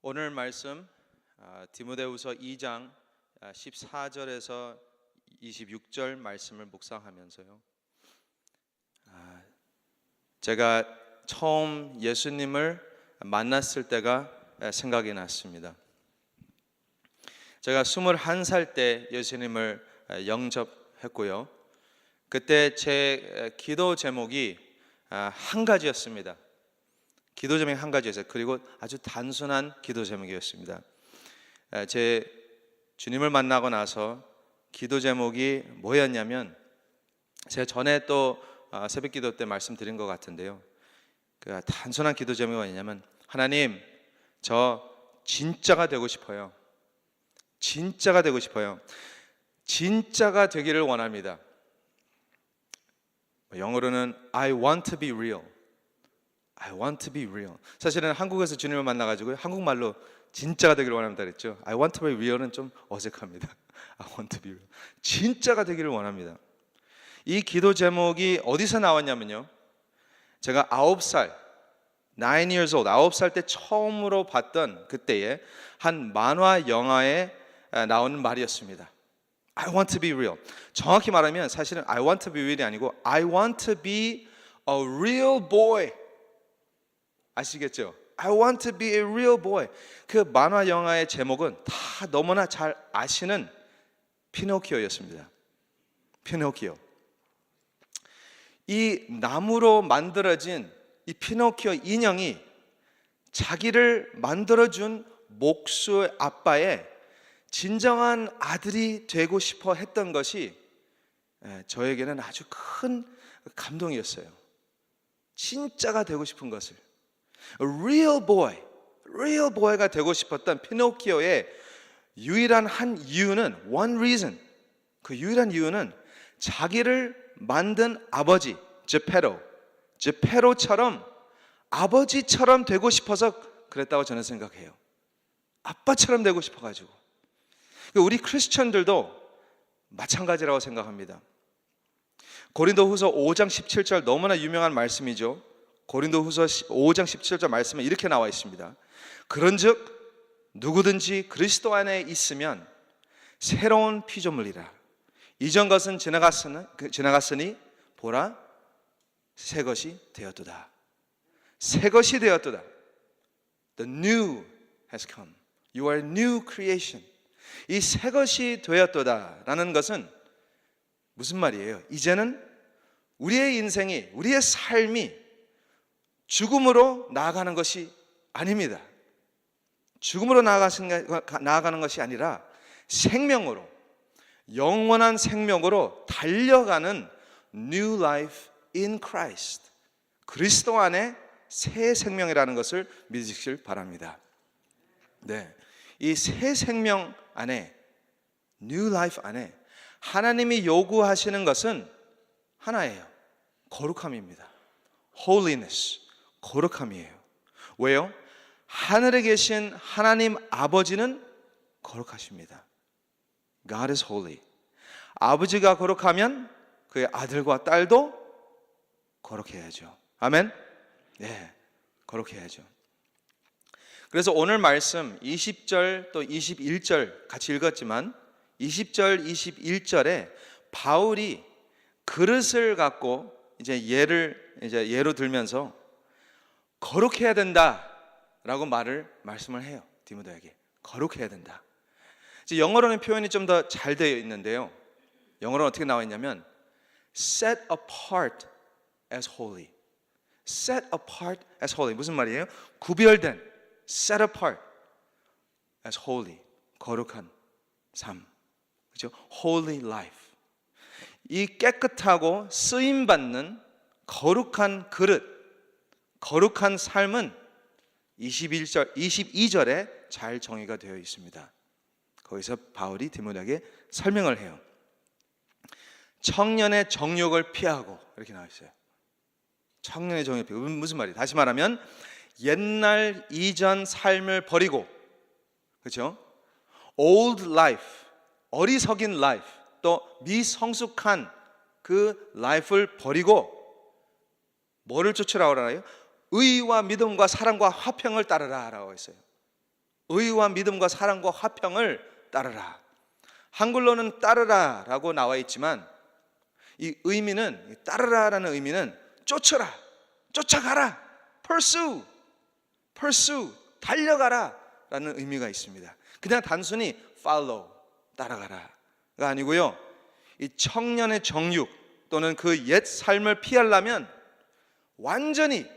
오늘 말씀 디모데후서 2장 14절에서 26절 말씀을 묵상하면서요, 제가 처음 예수님을 만났을 때가 생각이 났습니다. 제가 21살 때 예수님을 영접했고요, 그때 제 기도 제목이 한 가지였습니다. 기도 제목이 한 가지였어요. 그리고 아주 단순한 기도 제목이었습니다. 제 주님을 만나고 나서 기도 제목이 뭐였냐면, 제가 전에 또 새벽 기도 때 말씀드린 것 같은데요, 그 단순한 기도 제목이 뭐냐면, 하나님, 저 진짜가 되고 싶어요. 진짜가 되고 싶어요. 진짜가 되기를 원합니다. 영어로는 I want to be real. I want to be real. 사실은 한국에서 주님을 만나가지고 한국말로 진짜가 되기를 원합니다 그랬죠. I want to be real은 좀 어색합니다. I want to be real. 진짜가 되기를 원합니다. 이 기도 제목이 어디서 나왔냐면요, 제가 9살 9살 때 처음으로 봤던 그때의 한 만화 영화에 나오는 말이었습니다. I want to be real. 정확히 말하면 사실은 I want to be real이 아니고 I want to be a real boy. 아시겠죠? I want to be a real boy. 그 만화 영화의 제목은 다 너무나 잘 아시는 피노키오였습니다. 피노키오. 이 나무로 만들어진 이 피노키오 인형이 자기를 만들어준 목수의 아빠의 진정한 아들이 되고 싶어 했던 것이 저에게는 아주 큰 감동이었어요. 진짜가 되고 싶은 것을, real boy가 되고 싶었던 피노키오의 유일한 한 이유는, one reason, 그 유일한 이유는 자기를 만든 아버지 제페로처럼 아버지처럼 되고 싶어서 그랬다고 저는 생각해요. 아빠처럼 되고 싶어가지고. 우리 크리스천들도 마찬가지라고 생각합니다. 고린도후서 5장 17절 너무나 유명한 말씀이죠. 고린도후서 5장 17절 말씀에 이렇게 나와 있습니다. 그런즉 누구든지 그리스도 안에 있으면 새로운 피조물이라. 이전 것은 지나갔으니 보라, 새 것이 되었도다. 새 것이 되었도다. The new has come. You are new creation. 이 새 것이 되었도다라는 것은 무슨 말이에요? 이제는 우리의 인생이, 우리의 삶이 죽음으로 나아가는 것이 아닙니다. 죽음으로 나아가는 것이 아니라 생명으로, 영원한 생명으로 달려가는 New Life in Christ, 그리스도 안에 새 생명이라는 것을 믿으시길 바랍니다. 네, 이 새 생명 안에, New Life 안에 하나님이 요구하시는 것은 하나예요. 거룩함입니다. Holiness, 거룩함이에요. 왜요? 하늘에 계신 하나님 아버지는 거룩하십니다. God is holy. 아버지가 거룩하면 그의 아들과 딸도 거룩해야죠. 아멘? 네, 거룩해야죠. 그래서 오늘 말씀 20절 또 21절 같이 읽었지만 20절, 21절에 바울이 그릇을 갖고 이제 예로 들면서 거룩해야 된다라고 말씀을 해요. 디모데에게 거룩해야 된다. 이제 영어로는 표현이 좀 더 잘 되어 있는데요, 영어로는 어떻게 나와 있냐면 set apart as holy. set apart as holy. 무슨 말이에요? 구별된, set apart as holy. 거룩한 삶. 그렇죠? Holy life. 이 깨끗하고 쓰임받는 거룩한 그릇, 거룩한 삶은 22절에 잘 정의가 되어 있습니다. 거기서 바울이 디모데에게 설명을 해요. 청년의 정욕을 피하고, 이렇게 나와 있어요. 청년의 정욕을 피하고. 무슨 말이에요? 다시 말하면 옛날 이전 삶을 버리고, 그렇죠? Old life, 어리석인 life, 또 미성숙한 그 life를 버리고 뭐를 쫓으라고 하나요? 의와 믿음과 사랑과 화평을 따르라 라고 했어요. 의와 믿음과 사랑과 화평을 따르라. 한글로는 따르라라고 나와 있지만 이 의미는, 따르라라는 의미는 쫓아라, 쫓아가라, pursue, 달려가라 라는 의미가 있습니다. 그냥 단순히 follow, 따라가라가 아니고요, 이 청년의 정욕 또는 그 옛 삶을 피하려면 완전히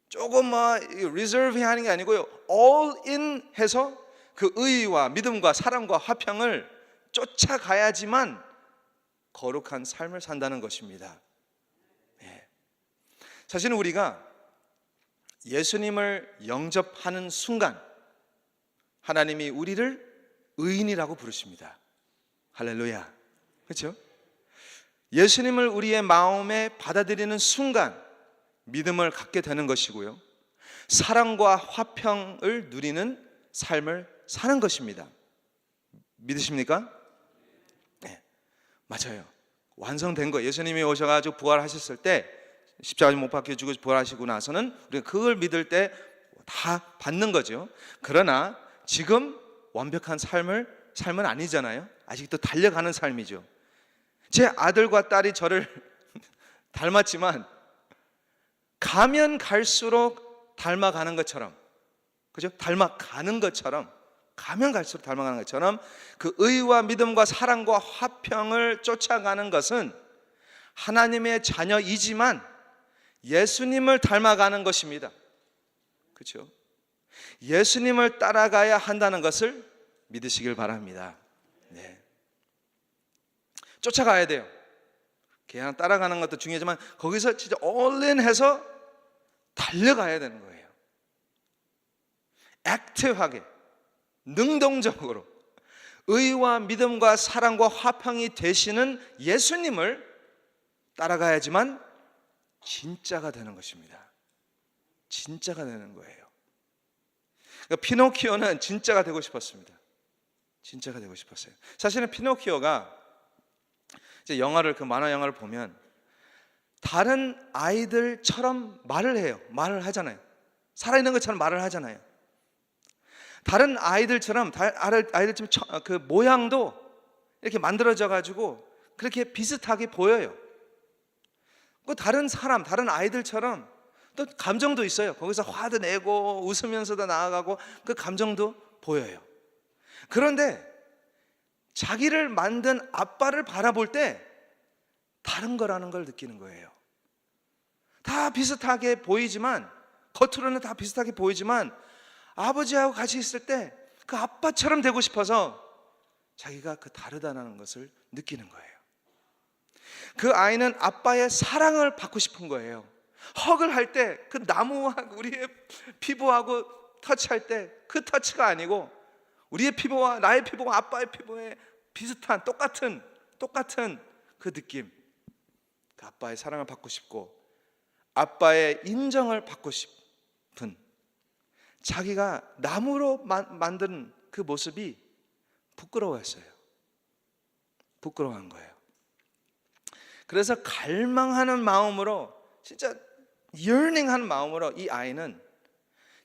조금 reserve 하는 게 아니고요, all in 해서 그 의와 믿음과 사랑과 화평을 쫓아가야지만 거룩한 삶을 산다는 것입니다. 사실은 우리가 예수님을 영접하는 순간 하나님이 우리를 의인이라고 부르십니다. 할렐루야. 그렇죠? 예수님을 우리의 마음에 받아들이는 순간 믿음을 갖게 되는 것이고요, 사랑과 화평을 누리는 삶을 사는 것입니다. 믿으십니까? 네, 맞아요. 완성된 거예요. 예수님이 오셔가지고 부활하셨을 때, 십자가에 못 박혀 죽으시고 부활하시고 나서는 우리가 그걸 믿을 때 다 받는 거죠. 그러나 지금 완벽한 삶은 아니잖아요. 아직도 달려가는 삶이죠. 제 아들과 딸이 저를 닮았지만 가면 갈수록 닮아가는 것처럼, 그죠? 닮아가는 것처럼, 가면 갈수록 닮아가는 것처럼 그 의와 믿음과 사랑과 화평을 쫓아가는 것은 하나님의 자녀이지만 예수님을 닮아가는 것입니다. 그렇죠? 예수님을 따라가야 한다는 것을 믿으시길 바랍니다. 네. 쫓아가야 돼요. 그냥 따라가는 것도 중요하지만 거기서 진짜 올인해서 달려가야 되는 거예요. 액티브하게, 능동적으로 의와 믿음과 사랑과 화평이 되시는 예수님을 따라가야지만 진짜가 되는 것입니다. 진짜가 되는 거예요. 그러니까 피노키오는 진짜가 되고 싶었습니다. 진짜가 되고 싶었어요. 사실은 피노키오가 이제 그 만화 영화를 보면 다른 아이들처럼 말을 해요. 말을 하잖아요. 살아있는 것처럼 말을 하잖아요. 다른 아이들처럼 그 모양도 이렇게 만들어져 가지고 그렇게 비슷하게 보여요. 그 다른 아이들처럼 또 감정도 있어요. 거기서 화도 내고 웃으면서도 나아가고 그 감정도 보여요. 그런데 자기를 만든 아빠를 바라볼 때 다른 거라는 걸 느끼는 거예요. 다 비슷하게 보이지만, 겉으로는 다 비슷하게 보이지만 아버지하고 같이 있을 때 그 아빠처럼 되고 싶어서 자기가 그 다르다는 것을 느끼는 거예요. 그 아이는 아빠의 사랑을 받고 싶은 거예요. 헉을 할 때 그 나무와 우리의 피부하고 터치할 때 그 터치가 아니고 우리의 피부와 나의 피부와 아빠의 피부에 비슷한 똑같은 그 느낌, 그 아빠의 사랑을 받고 싶고 아빠의 인정을 받고 싶은, 자기가 나무로 만든 그 모습이 부끄러워했어요. 부끄러워한 거예요. 그래서 갈망하는 마음으로, 진짜 yearning하는 마음으로 이 아이는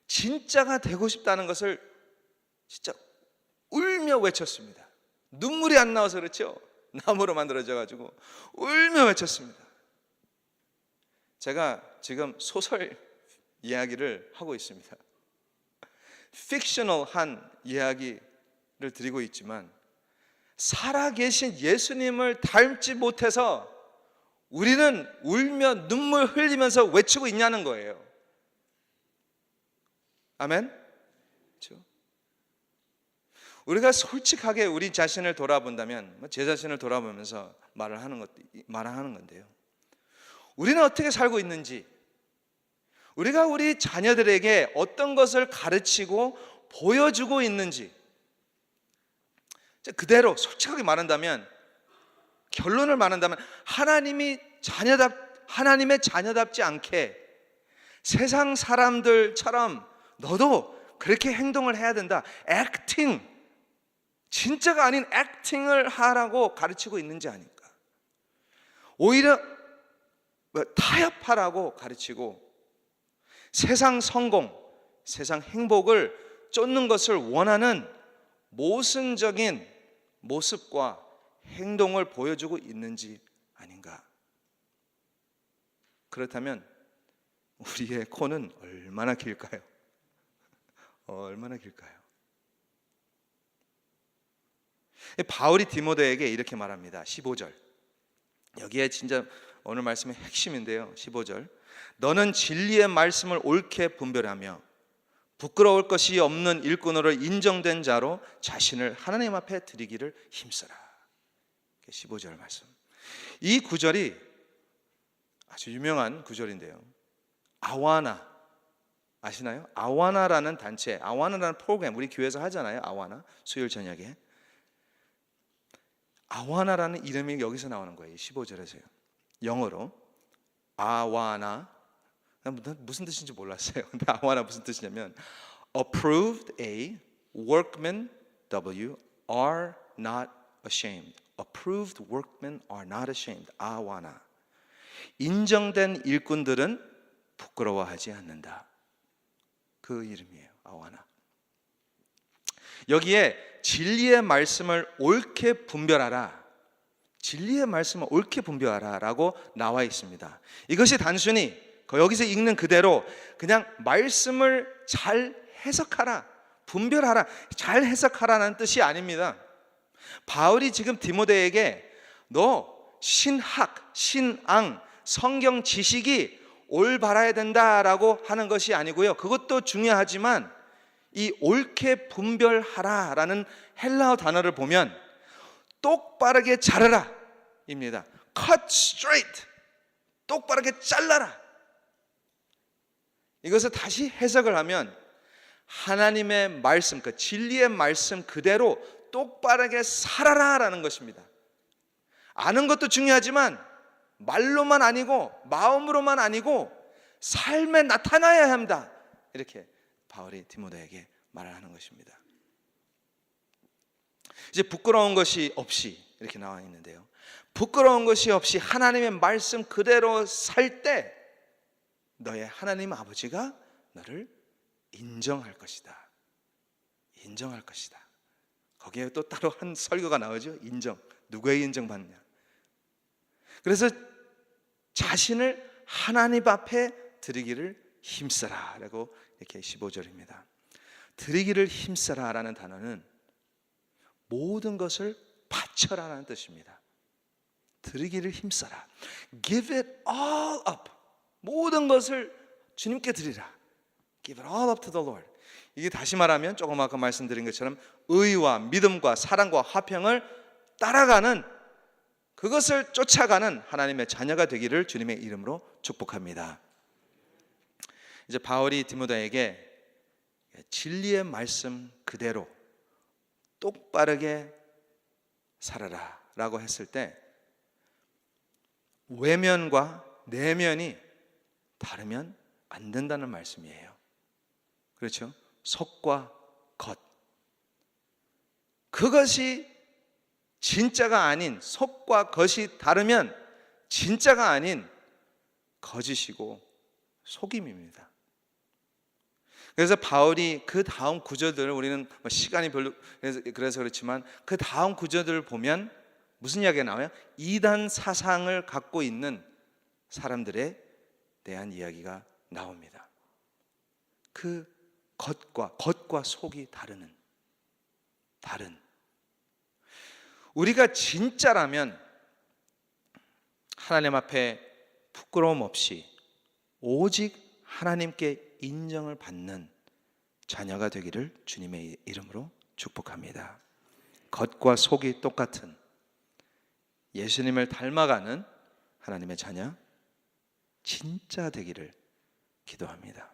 진짜가 되고 싶다는 것을 진짜 울며 외쳤습니다. 눈물이 안 나와서 그렇죠. 나무로 만들어져 가지고 울며 외쳤습니다. 제가 지금 소설 이야기를 하고 있습니다. 픽셔널한 이야기를 드리고 있지만 살아계신 예수님을 닮지 못해서 우리는 울며 눈물 흘리면서 외치고 있냐는 거예요. 아멘? 그렇죠? 우리가 솔직하게 우리 자신을 돌아본다면, 제 자신을 돌아보면서 말하는 건데요, 우리는 어떻게 살고 있는지, 우리가 우리 자녀들에게 어떤 것을 가르치고 보여주고 있는지, 그대로 솔직하게 말한다면, 결론을 말한다면 하나님의 자녀답지 않게 세상 사람들처럼 너도 그렇게 행동을 해야 된다, 액팅, 진짜가 아닌 액팅을 하라고 가르치고 있는지 아닐까. 오히려 타협하라고 가르치고 세상 성공, 세상 행복을 쫓는 것을 원하는 모순적인 모습과 행동을 보여주고 있는지 아닌가? 그렇다면 우리의 코는 얼마나 길까요? 얼마나 길까요? 바울이 디모데에게 이렇게 말합니다. 15절. 여기에 진짜 오늘 말씀의 핵심인데요. 15절. 너는 진리의 말씀을 옳게 분별하며 부끄러울 것이 없는 일꾼으로 인정된 자로 자신을 하나님 앞에 드리기를 힘써라. 15절 말씀. 이 구절이 아주 유명한 구절인데요. 아와나 아시나요? 아와나라는 단체, 아와나라는 프로그램 우리 교회에서 하잖아요. 아와나 수요일 저녁에. 아와나라는 이름이 여기서 나오는 거예요. 15절에서요. 영어로 아와나. 무슨 뜻인지 몰랐어요. 근데 아와나 무슨 뜻이냐면 approved A, workmen W, are not ashamed. approved workmen are not ashamed. 아와나. 인정된 일꾼들은 부끄러워하지 않는다. 그 이름이에요. 아와나. 여기에 진리의 말씀을 옳게 분별하라. 진리의 말씀을 옳게 분별하라 라고 나와 있습니다. 이것이 단순히 여기서 읽는 그대로 그냥 말씀을 잘 해석하라, 분별하라, 잘 해석하라는 뜻이 아닙니다. 바울이 지금 디모데에게 너 신학, 신앙, 성경 지식이 올바라야 된다라고 하는 것이 아니고요. 그것도 중요하지만 이 옳게 분별하라라는 헬라어 단어를 보면 똑바르게 자르라 입니다. Cut straight, 똑바르게 잘라라. 이것을 다시 해석을 하면 하나님의 말씀, 그 진리의 말씀 그대로 똑바르게 살아라라는 것입니다. 아는 것도 중요하지만 말로만 아니고 마음으로만 아니고 삶에 나타나야 합니다. 이렇게 바울이 디모데에게 말을 하는 것입니다. 이제 부끄러운 것이 없이 이렇게 나와 있는데요. 부끄러운 것이 없이 하나님의 말씀 그대로 살 때 너의 하나님 아버지가 너를 인정할 것이다. 인정할 것이다. 거기에 또 따로 한 설교가 나오죠. 인정. 누구의 인정받느냐. 그래서 자신을 하나님 앞에 드리기를 힘써라 라고 이렇게 15절입니다. 드리기를 힘써라 라는 단어는 모든 것을 바쳐라라는 뜻입니다. 드리기를 힘써라. Give it all up. 모든 것을 주님께 드리라. Give it all up to the Lord. 이게 다시 말하면 조금 아까 말씀드린 것처럼 의와 믿음과 사랑과 화평을 따라가는, 그것을 쫓아가는 하나님의 자녀가 되기를 주님의 이름으로 축복합니다. 이제 바울이 디모데에게 진리의 말씀 그대로 똑바르게 살아라 라고 했을 때 외면과 내면이 다르면 안 된다는 말씀이에요. 그렇죠? 속과 겉. 그것이 진짜가 아닌, 속과 겉이 다르면 진짜가 아닌 거짓이고 속임입니다. 그래서 바울이 그 다음 구절들을, 우리는 시간이 별로 그래서 그렇지만 그 다음 구절들을 보면 무슨 이야기가 나와요? 이단 사상을 갖고 있는 사람들에 대한 이야기가 나옵니다. 그 겉과 속이 다른. 우리가 진짜라면 하나님 앞에 부끄러움 없이 오직 하나님께 인정을 받는 자녀가 되기를 주님의 이름으로 축복합니다. 겉과 속이 똑같은 예수님을 닮아가는 하나님의 자녀 진짜 되기를 기도합니다.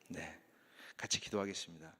네, 같이 기도하겠습니다.